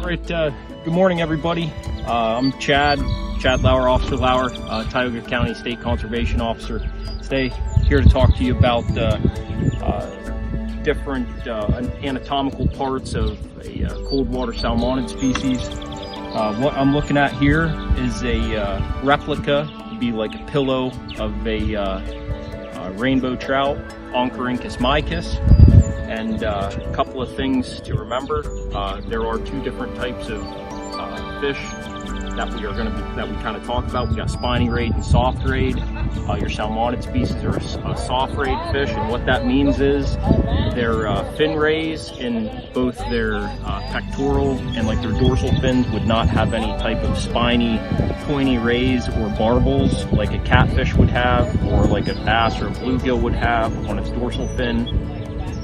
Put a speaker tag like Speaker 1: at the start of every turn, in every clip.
Speaker 1: All right, good morning, everybody. I'm Chad Lauer, Officer Lauer, Tioga County State Conservation Officer. Today, here to talk to you about different anatomical parts of a cold water salmonid species. What I'm looking at here is a replica, it'd be like a pillow of a rainbow trout, Oncorhynchus micus. And a couple of things to remember. There are two different types of fish that we kind of talk about. We got spiny rayed and soft rayed. Your salmonid species are a soft rayed fish, and what that means is their fin rays in both their pectoral and like their dorsal fins would not have any type of spiny, pointy rays or barbels like a catfish would have, or like a bass or a bluegill would have on its dorsal fin.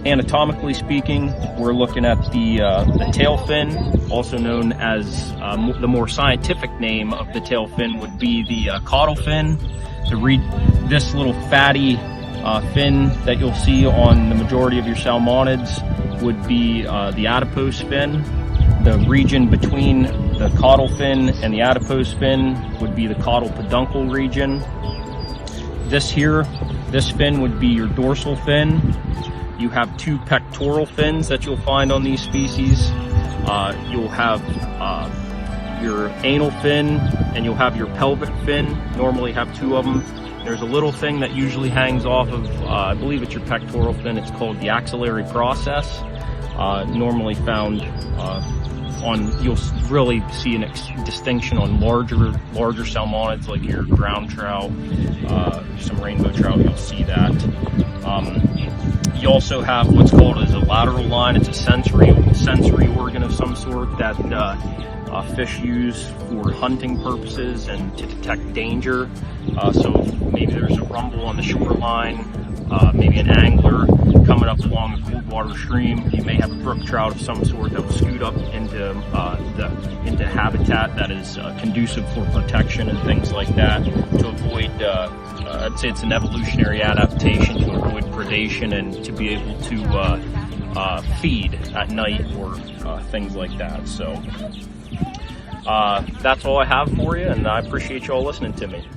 Speaker 1: Anatomically speaking, we're looking at the tail fin, also known as the more scientific name of the tail fin would be the caudal fin. This little fatty fin that you'll see on the majority of your salmonids would be the adipose fin. The region between the caudal fin and the adipose fin would be the caudal peduncle region. This fin would be your dorsal fin. You have two pectoral fins that you'll find on these species. You'll have your anal fin and you'll have your pelvic fin. Normally have two of them. There's a little thing that usually hangs off of, I believe it's your pectoral fin. It's called the axillary process. Normally found you'll really see a distinction on larger salmonids like your ground trout, some rainbow trout, you'll see that. You also have what's called as a lateral line. It's a sensory organ of some sort that fish use for hunting purposes and to detect danger. So if maybe there's a rumble on the shoreline, maybe an angler coming up along a cold water stream, you may have a brook trout of some sort that will scoot up into habitat that is conducive for protection and things like that to avoid. I'd say it's an evolutionary adaptation to avoid predation and to be able to feed at night or things like that. So that's all I have for you, and I appreciate you all listening to me.